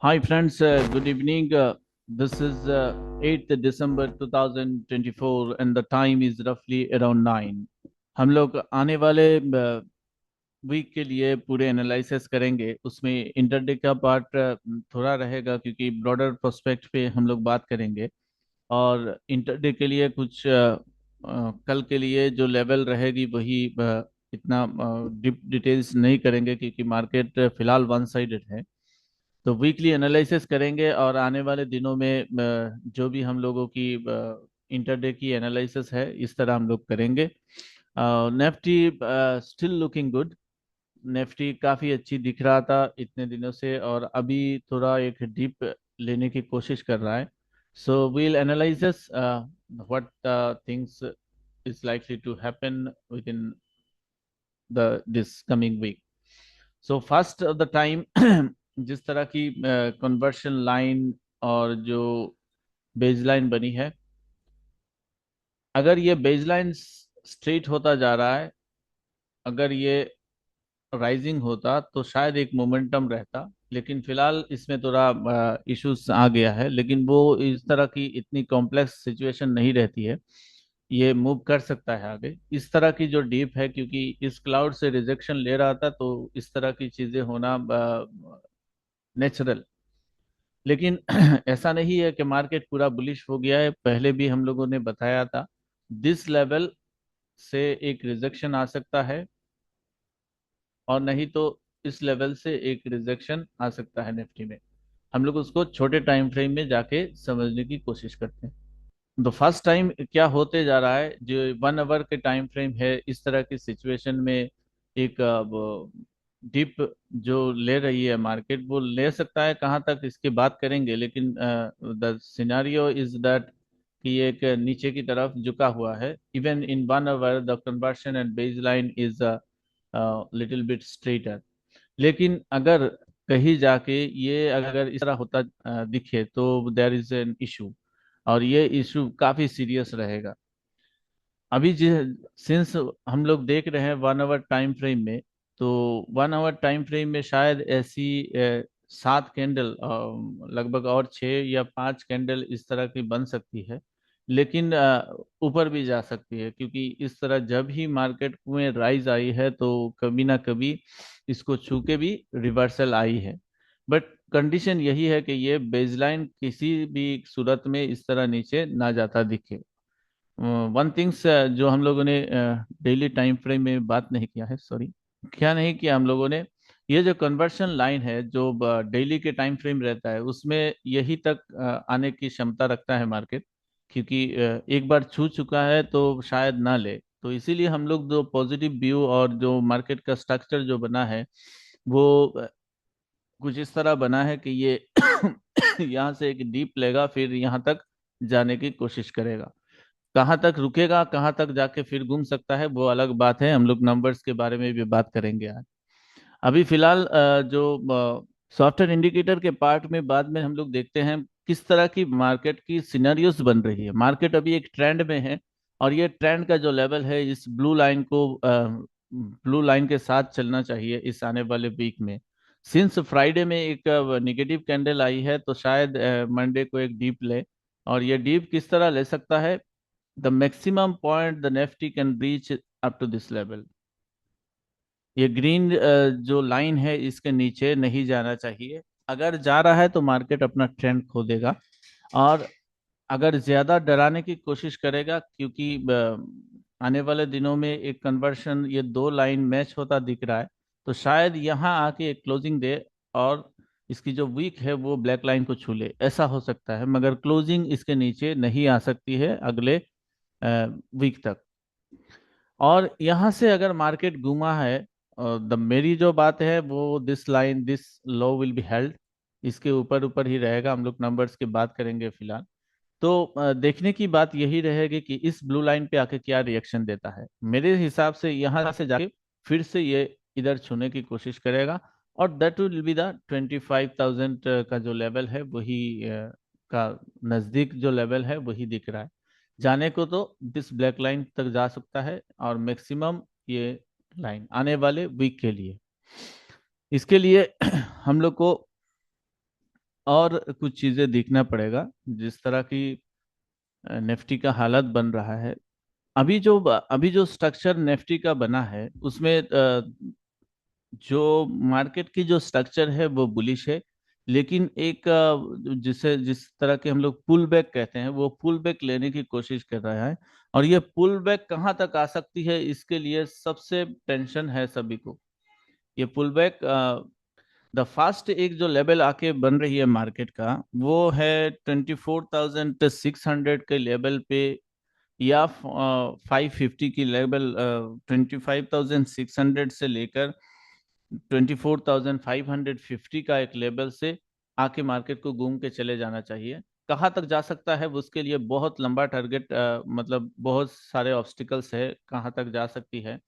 Hi friends, good evening. This is 8th December 2024 and the time is roughly around 9. हम लोग आने वाले week के लिए पूरे एनालिसिस करेंगे। उसमें इंटरडे का पार्ट थोड़ा रहेगा क्योंकि ब्रॉडर प्रोस्पेक्ट पे हम लोग बात करेंगे। और इंटरडे के लिए कुछ कल के लिए जो लेवल रहेगी वही इतना डीप डिटेल्स नहीं करेंगे क्योंकि मार्केट फिलहाल वन साइडेड है। तो वीकली एनालिसिस करेंगे और आने वाले दिनों में जो भी हम लोगों की इंटरडे की एनालिसिस है इस तरह हम लोग करेंगे। Nifty still looking good. Nifty काफ़ी अच्छी दिख रहा था इतने दिनों से और अभी थोड़ा एक डिप लेने की कोशिश कर रहा है। So we'll analyses what things is likely to happen within the this coming week. So first of the time जिस तरह की कन्वर्शन लाइन और जो बेसलाइन बनी है, अगर ये बेसलाइन स्ट्रेट होता जा रहा है, अगर ये राइजिंग होता तो शायद एक मोमेंटम रहता। लेकिन फिलहाल इसमें थोड़ा इश्यूज आ गया है, लेकिन वो इस तरह की इतनी कॉम्प्लेक्स सिचुएशन नहीं रहती है। ये मूव कर सकता है आगे इस तरह की जो डीप है, क्योंकि इस क्लाउड से रिजेक्शन ले रहा था तो इस तरह की चीजें होना नेचुरल। लेकिन ऐसा नहीं है कि मार्केट पूरा बुलिश हो गया है। पहले भी हम लोगों ने बताया था दिस लेवल से एक रिजेक्शन आ सकता है और नहीं तो इस लेवल से एक रिजेक्शन आ सकता है निफ्टी में। हम लोग उसको छोटे टाइम फ्रेम में जाके समझने की कोशिश करते हैं। तो फर्स्ट टाइम क्या होते जा रहा है, जो 1 आवर के टाइम फ्रेम है, इस तरह की सिचुएशन में एक डिप जो ले रही है मार्केट, वो ले सकता है कहाँ तक इसकी बात करेंगे। लेकिन द सिनेरियो इज दैट कि ये एक नीचे की तरफ झुका हुआ है। Even in 1 hour the conversion and baseline is little bit straighter. लेकिन अगर कहीं जाके ये अगर इस तरह होता दिखे तो देयर इज एन इशू, और ये इशू काफी सीरियस रहेगा। अभी सिंस हम लोग देख रहे हैं 1 आवर टाइम फ्रेम में, तो 1 आवर टाइम फ्रेम में शायद ऐसी 7 कैंडल, लगभग और 6 या 5 कैंडल इस तरह की बन सकती है। लेकिन ऊपर भी जा सकती है क्योंकि इस तरह जब ही मार्केट में राइज आई है तो कभी ना कभी इसको छू के भी रिवर्सल आई है। बट कंडीशन यही है कि ये बेसलाइन किसी भी सूरत में इस तरह नीचे ना जाता दिखे। वन थिंग्स जो हम लोगों ने डेली टाइम फ्रेम में बात नहीं किया है, सॉरी, क्या नहीं किया हम लोगों ने, ये जो कन्वर्शन लाइन है जो डेली के टाइम फ्रेम रहता है उसमें यही तक आने की क्षमता रखता है मार्केट। क्योंकि एक बार छू चुका है तो शायद ना ले। तो इसीलिए हम लोग जो पॉजिटिव व्यू और जो मार्केट का स्ट्रक्चर जो बना है वो कुछ इस तरह बना है कि ये यहाँ से एक डीप लेगा, फिर यहाँ तक जाने की कोशिश करेगा। कहाँ तक रुकेगा, कहाँ तक जाके फिर घूम सकता है, वो अलग बात है। हम लोग नंबर्स के बारे में भी बात करेंगे आज। अभी फिलहाल जो सॉफ्टवेयर इंडिकेटर के पार्ट में बाद में हम लोग देखते हैं किस तरह की मार्केट की सिनेरियोस बन रही है। मार्केट अभी एक ट्रेंड में है और ये ट्रेंड का जो लेवल है इस ब्लू लाइन के साथ चलना चाहिए इस आने वाले वीक में। सिंस फ्राइडे में एक निगेटिव कैंडल आई है तो शायद मंडे को एक डीप ले। और ये डीप किस तरह ले सकता है, the maximum point the Nifty can reach up to this level। ये ग्रीन जो लाइन है इसके नीचे नहीं जाना चाहिए। अगर जा रहा है तो मार्केट अपना ट्रेंड खो देगा। और अगर ज्यादा डराने की कोशिश करेगा, क्योंकि आने वाले दिनों में एक कन्वर्शन ये दो लाइन मैच होता दिख रहा है, तो शायद यहाँ आके एक क्लोजिंग दे और इसकी जो वीक है वो ब्लैक लाइन को छू ले, ऐसा हो सकता है। मगर क्लोजिंग इसके नीचे नहीं आ सकती है अगले वीक तक। और यहाँ से अगर मार्केट घूमा है, द मेरी जो बात है वो this line this low will be held, इसके ऊपर ऊपर ही रहेगा। हम लोग नंबर्स की बात करेंगे फिलहाल। तो देखने की बात यही रहेगी कि इस ब्लू लाइन पे आके क्या रिएक्शन देता है। मेरे हिसाब से यहाँ से जाके फिर से ये इधर छूने की कोशिश करेगा और दैट विल बी द 25,000 का जो लेवल है वही का नज़दीक जो लेवल है वही दिख रहा है। जाने को तो दिस ब्लैक लाइन तक जा सकता है और मैक्सिमम ये लाइन आने वाले वीक के लिए। इसके लिए हम लोग को और कुछ चीजें देखना पड़ेगा। जिस तरह की निफ्टी का हालत बन रहा है, अभी जो स्ट्रक्चर निफ्टी का बना है उसमें जो मार्केट की जो स्ट्रक्चर है वो बुलिश है। लेकिन एक जिस तरह के हम लोग पुल बैक कहते हैं, वो पुल बैक लेने की कोशिश कर रहा है। और ये पुल बैक कहाँ तक आ सकती है, इसके लिए सबसे टेंशन है सभी को। ये पुल बैक, द फास्ट एक जो लेवल आके बन रही है मार्केट का, वो है 24,600 के लेवल पे, या 550 की लेवल, 25,600 से लेकर 24,550 का एक लेवल से आके मार्केट को घूम के चले जाना चाहिए। कहाँ तक जा सकता है उसके लिए बहुत लंबा टारगेट, मतलब बहुत सारे ऑब्स्टिकल्स है कहाँ तक जा सकती है।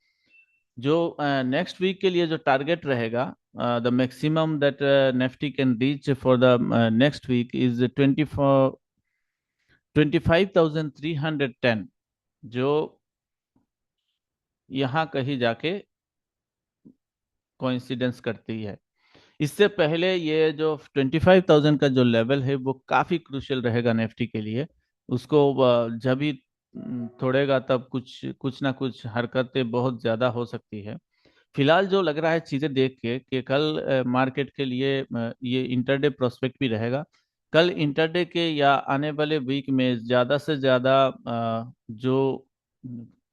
जो नेक्स्ट वीक के लिए जो टारगेट रहेगा, the maximum that Nifty can reach for the next week is 25,310, जो यहाँ कहीं जाके कोइंसिडेंस करती है। इससे पहले ये जो 25,000 का जो लेवल है वो काफी क्रूशियल रहेगा निफ्टी के लिए। उसको जब भी तोड़ेगा तब कुछ कुछ ना कुछ हरकतें बहुत ज्यादा हो सकती है। फिलहाल जो लग रहा है चीजें देख के कि कल मार्केट के लिए ये इंटरडे प्रोस्पेक्ट भी रहेगा। कल इंटरडे के या आने वाले वीक में ज्यादा से ज्यादा जो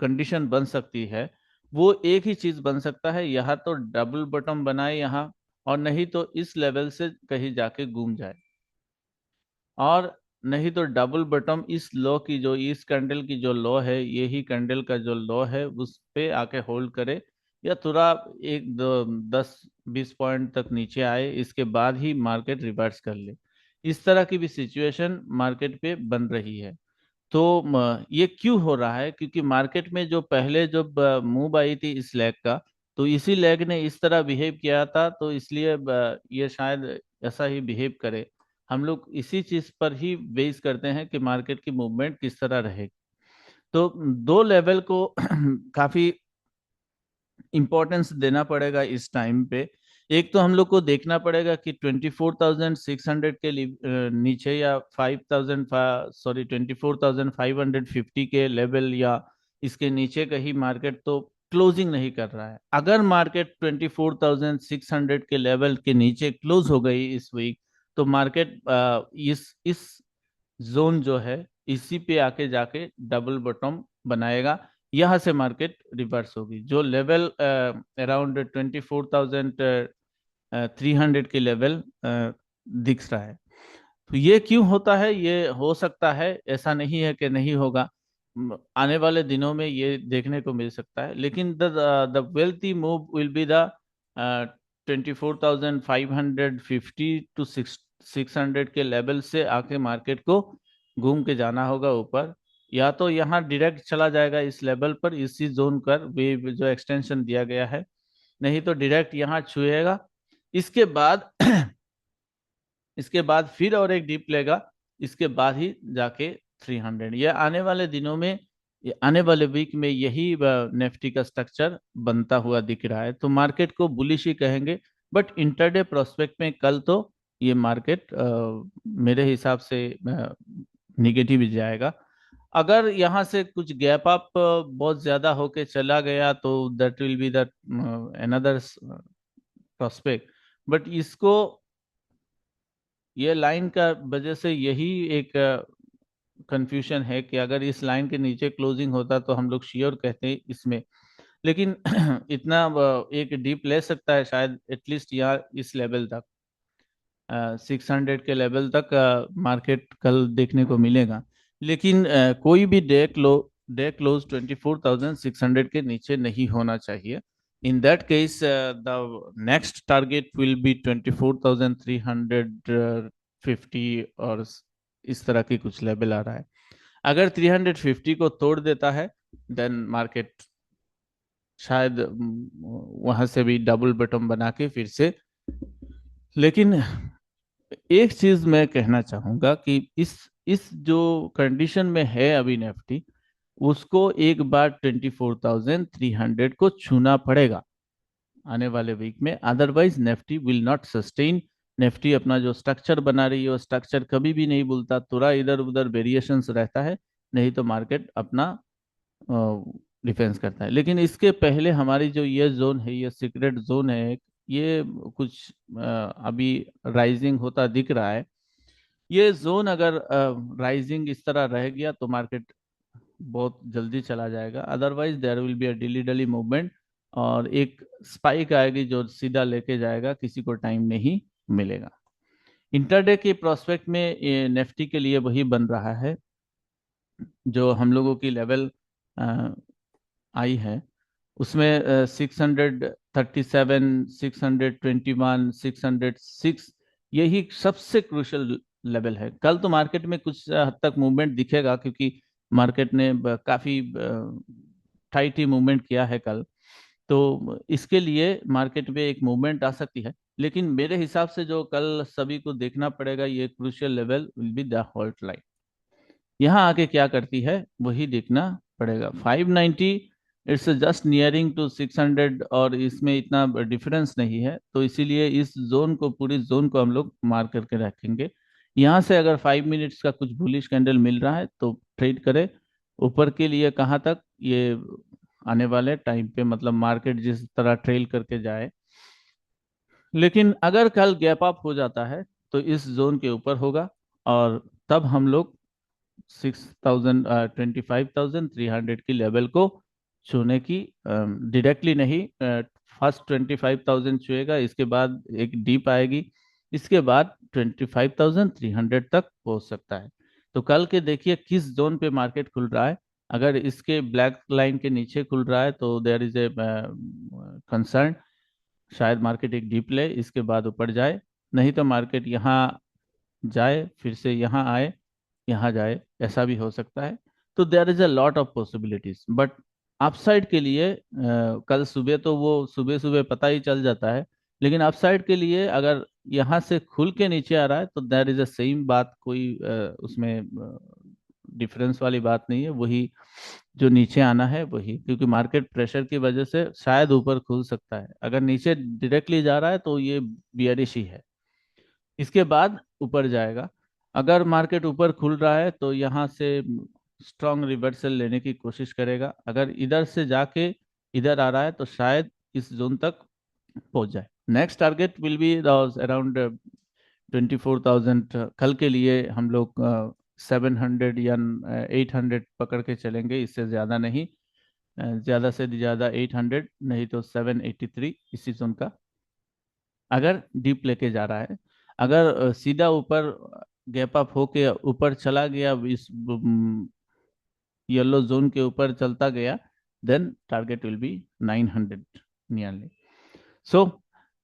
कंडीशन बन सकती है, वो एक ही चीज बन सकता है, यहाँ तो डबल बॉटम बनाए यहाँ, और नहीं तो इस लेवल से कहीं जाके घूम जाए, और नहीं तो डबल बॉटम इस लो की, जो इस कैंडल की जो लो है, यही कैंडल का जो लो है उस पे आके होल्ड करे, या थोड़ा एक दो 10-20 पॉइंट तक नीचे आए, इसके बाद ही मार्केट रिवर्स कर ले। इस तरह की भी सिचुएशन मार्केट पे बन रही है। तो ये क्यों हो रहा है? क्योंकि मार्केट में जो पहले जब मूव आई थी इस लेग का, तो इसी लेग ने इस तरह बिहेव किया था, तो इसलिए ये शायद ऐसा ही बिहेव करे। हम लोग इसी चीज पर ही बेस करते हैं कि मार्केट की मूवमेंट किस तरह रहेगी। तो दो लेवल को काफी इंपॉर्टेंस देना पड़ेगा इस टाइम पे। एक तो हम लोग को देखना पड़ेगा कि 24,600 के नीचे, या 5,000, सॉरी 24,550 के लेवल या इसके नीचे कहीं मार्केट तो क्लोजिंग नहीं कर रहा है। अगर मार्केट 24,600 के लेवल के नीचे क्लोज हो गई इस वीक, तो मार्केट इस जोन जो है इसी पे आके जाके डबल बॉटम बनाएगा। यहाँ से मार्केट रिवर्स होगी। जो लेवल अराउंड 24,300 के लेवल दिख रहा है। तो ये क्यों होता है? ये हो सकता है, ऐसा नहीं है कि नहीं होगा। आने वाले दिनों में ये देखने को मिल सकता है, लेकिन the wealthy move will be the 24,550 to 600 के लेवल से आके मार्केट को घूम के जाना होगा ऊपर। या तो यहाँ डायरेक्ट चला जाएगा इस लेवल पर, इसी जोन पर भी जो एक्सटेंशन दिया गया है, नहीं तो डायरेक्ट यहाँ छुएगा। इसके बाद इसके बाद फिर और एक डीप लेगा, इसके बाद ही जाके 300। ये आने वाले दिनों में, ये आने वाले वीक में यही निफ्टी का स्ट्रक्चर बनता हुआ दिख रहा है। तो मार्केट को बुलिश ही कहेंगे, बट इंटरडे प्रोस्पेक्ट में कल तो ये मार्केट मेरे हिसाब से निगेटिव ही जाएगा। अगर यहाँ से कुछ गैप अप बहुत ज्यादा होके चला गया, तो that will be the another prospect. But इसको, ये लाइन का वजह से यही एक कंफ्यूजन है कि अगर इस लाइन के नीचे क्लोजिंग होता तो हम लोग श्योर कहते हैं इसमें। लेकिन इतना एक डीप ले सकता है शायद, एटलीस्ट यहाँ इस लेवल तक, 600 के लेवल तक मार्केट कल देखने को मिलेगा। लेकिन कोई भी डे क्लोज 24,600 के नीचे नहीं होना चाहिए। In that case the next target will B 24,350, और इस तरह की कुछ लेवल आ रहा है। अगर 350 को तोड़ देता है, देन मार्केट शायद वहां से भी डबल बॉटम बना के फिर से। लेकिन एक चीज मैं कहना चाहूंगा कि इस जो कंडीशन में है अभी निफ्टी, उसको एक बार 24,300 को छूना पड़ेगा आने वाले वीक में, otherwise Nifty will not sustain Nifty अपना जो स्ट्रक्चर बना रही है वो स्ट्रक्चर कभी भी नहीं भूलता, थोड़ा इधर उधर वेरिएशंस रहता है, नहीं तो मार्केट अपना डिफेंस करता है। लेकिन इसके पहले हमारी जो ये जोन है, ये सीक्रेट जोन है एक, ये कुछ अभी राइजिंग होता दिख रहा है। ये जोन अगर राइजिंग इस तरह रह गया तो मार्केट बहुत जल्दी चला जाएगा, otherwise there will be a dilly dally movement, और एक स्पाइक आएगी जो सीधा लेके जाएगा, किसी को टाइम नहीं मिलेगा। इंटरडे के प्रोस्पेक्ट में निफ्टी के लिए वही बन रहा है जो हम लोगों की लेवल आई है, उसमें 637, 621, 606, यही सबसे क्रूशल लेवल है। कल तो मार्केट में कुछ हद तक मूवमेंट दिखेगा, क्योंकि मार्केट ने काफी टाइट ही मूवमेंट किया है कल, तो इसके लिए मार्केट में एक मूवमेंट आ सकती है। लेकिन मेरे हिसाब से जो कल सभी को देखना पड़ेगा, ये crucial level will be the hold line. यहाँ आके क्या करती है वही देखना पड़ेगा। 590 इट्स जस्ट नियरिंग टू 600, और इसमें इतना डिफरेंस नहीं है, तो इसीलिए इस जोन को, पूरी जोन को हम लोग मार्क करके रखेंगे। यहाँ से अगर 5 मिनट्स का कुछ बुलिश कैंडल मिल रहा है तो ट्रेड करें। ऊपर के लिए कहाँ तक, ये आने वाले टाइम पे, मतलब मार्केट जिस तरह ट्रेल करके जाए। लेकिन अगर कल गैप अप हो जाता है तो इस जोन के ऊपर होगा, और तब हम लोग 25,300 की लेवल को छूने की, डायरेक्टली नहीं, फर्स्ट 25,000 छुएगा, इसके बाद एक डीप आएगी, इसके बाद 25,300 तक पहुंच सकता है। तो कल के देखिए किस जोन पे मार्केट खुल रहा है। अगर इसके ब्लैक लाइन के नीचे खुल रहा है तो देयर इज ए कंसर्न, शायद मार्केट एक डीप ले, इसके बाद ऊपर जाए, नहीं तो मार्केट यहाँ जाए, फिर से यहाँ आए, यहाँ जाए, ऐसा भी हो सकता है। तो there is a lot of possibilities, but upside के लिए कल सुबह तो वो सुबह सुबह पता ही चल जाता है, लेकिन अपसाइड के लिए अगर यहाँ से खुल के नीचे आ रहा है तो देयर इज अ सेम बात, कोई उसमें डिफरेंस वाली बात नहीं है, वही जो नीचे आना है वही, क्योंकि मार्केट प्रेशर की वजह से शायद ऊपर खुल सकता है। अगर नीचे डायरेक्टली जा रहा है तो ये बियरिश ही है, इसके बाद ऊपर जाएगा। अगर मार्केट ऊपर खुल रहा है तो यहाँ से स्ट्रॉन्ग रिवर्सल लेने की कोशिश करेगा, अगर इधर से जाके इधर आ रहा है तो शायद इस जोन तक पहुंच जाए। Next target will be around 24,000। कल के लिए हम लोग 700 या 800 पकड़ के चलेंगे, इससे ज़्यादा नहीं, ज़्यादा से ज़्यादा 800, नहीं तो 783, इसी जोन का अगर डीप लेके जा रहा है। अगर सीधा ऊपर गैप अप होके ऊपर चला गया, इस येलो जोन के ऊपर चलता गया, then target will be 900 nearly. So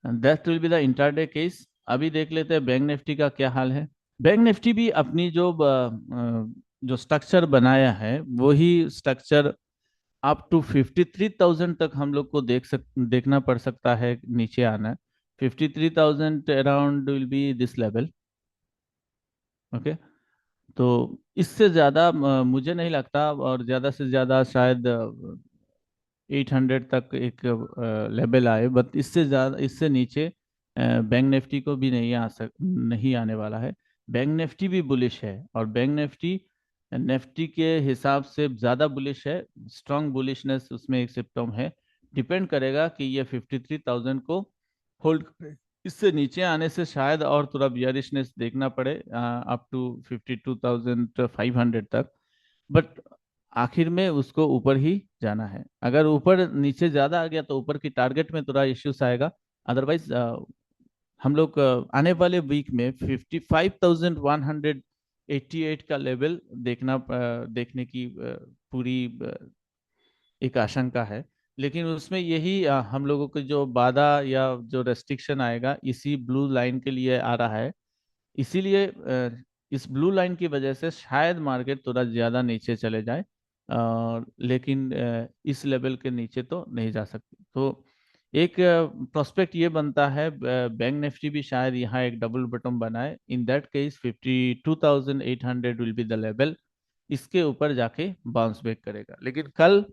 that will be the intraday case. अभी देख लेते हैं बैंक निफ्टी का क्या हाल है। बैंक निफ्टी भी अपनी जो स्ट्रक्चर बनाया है वही स्ट्रक्चर अप टू 53,000 तक हम लोग को देखना पड़ सकता है नीचे आना। 53,000 around will be this level. Okay, तो इससे ज़्यादा मुझे नहीं लगता, और ज़्यादा से ज़्यादा शायद 800 तक एक लेवल आए, बट इससे ज़्यादा, इससे नीचे बैंक निफ्टी को भी नहीं आने वाला है। बैंक निफ्टी भी बुलिश है, और बैंक निफ्टी निफ्टी के हिसाब से ज़्यादा बुलिश है, स्ट्रॉन्ग बुलिशनेस उसमें एक सिम्टम है। डिपेंड करेगा कि ये 53,000 को होल्ड करे, इससे नीचे आने से शायद और थोड़ा बियरिशनेस देखना पड़े अप टू 52,500 तक, बट आखिर में उसको ऊपर ही जाना है। अगर ऊपर नीचे ज्यादा आ गया तो ऊपर की टारगेट में थोड़ा इश्यूज आएगा, अदरवाइज हम लोग आने वाले वीक में 55,188 का लेवल देखने की पूरी एक आशंका है। लेकिन उसमें यही हम लोगों को जो बाधा या जो रेस्ट्रिक्शन आएगा इसी ब्लू लाइन के लिए आ रहा है, इसीलिए इस ब्लू लाइन की वजह से शायद मार्केट थोड़ा ज़्यादा नीचे चले जाए, लेकिन इस लेवल के नीचे तो नहीं जा सकती। तो एक प्रोस्पेक्ट ये बनता है, बैंक निफ्टी भी शायद यहाँ एक डबल बटन बनाए, in that case 52,800 will be the level, इसके ऊपर जाके बाउंस बैक करेगा। लेकिन कल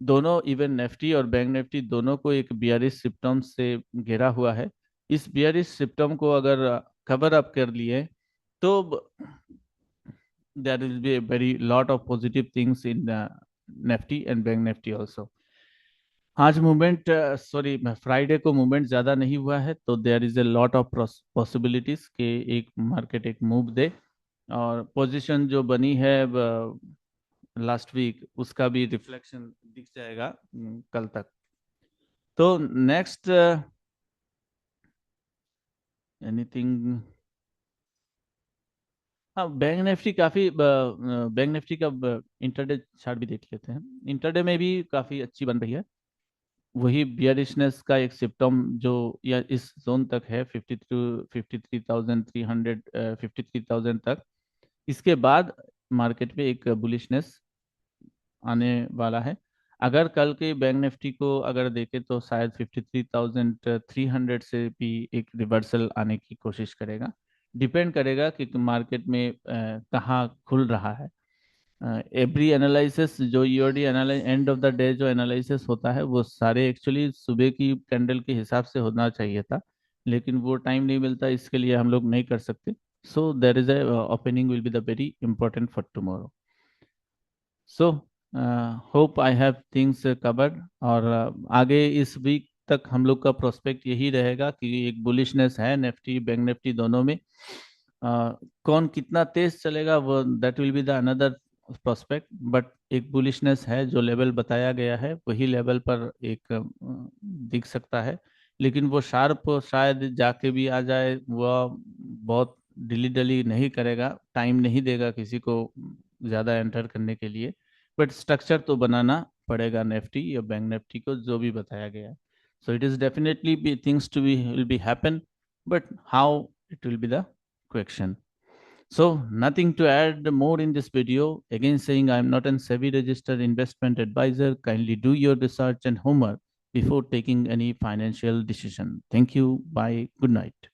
दोनों, इवन निफ्टी और बैंक निफ्टी दोनों को एक बियरिश सिम्टम्स से घिरा हुआ है। इस बियरिश सिम्टम को अगर कवर अप कर लिए, तो there will be a very lot of positive things in Nifty and Bank Nifty also. आज मूवमेंट, सॉरी, फ्राइडे को मूवमेंट ज़्यादा नहीं हुआ है, तो there is a lot of possibilities कि एक मार्केट एक मूव दे, और पोजीशन जो बनी है लास्ट वीक उसका भी रिफ्लेक्शन दिख जाएगा कल तक। तो नेक्स्ट एनीथिंग, हाँ, बैंक निफ्टी काफ़ी, बैंक निफ्टी का इंटरडे चार्ट भी देख लेते हैं। इंटरडे में भी काफ़ी अच्छी बन रही है, वही बियरिशनेस का एक सिम्टम जो या इस जोन तक है, 53,300, 53,000 तक। इसके बाद मार्केट में एक बुलिशनेस आने वाला है। अगर कल के बैंक निफ्टी को अगर देखें तो शायद 53,300 से भी एक रिवर्सल आने की कोशिश करेगा। डिपेंड करेगा कि मार्केट में कहाँ खुल रहा है। एवरी एनालिसिस जो EOD analysis end of the day जो एनालिसिस होता है, वो सारे एक्चुअली सुबह की कैंडल के हिसाब से होना चाहिए था, लेकिन वो टाइम नहीं मिलता, इसके लिए हम लोग नहीं कर सकते। So there is a opening will be the very important for tomorrow. So hope I have things covered, और आगे इस वीक तक हम लोग का प्रोस्पेक्ट यही रहेगा कि एक बुलिशनेस है निफ्टी बैंक निफ्टी दोनों में। कौन कितना तेज चलेगा वो that will be the another prospect, but एक बुलिशनेस है, जो लेवल बताया गया है वही लेवल पर एक दिख सकता है। लेकिन वो शार्प शायद जाके भी आ जाए, वो बहुत डिली डली नहीं करेगा, टाइम नहीं देगा किसी को ज़्यादा एंटर करने के लिए, बट स्ट्रक्चर तो बनाना पड़ेगा निफ्टी या बैंक निफ्टी को, जो भी बताया गया है। So it is definitely be things to be will be happen, but how it will be the question. So nothing to add more in this video. Again saying, I am not a SEBI registered investment advisor. Kindly do your research and homework before taking any financial decision. Thank you. Bye. Good night.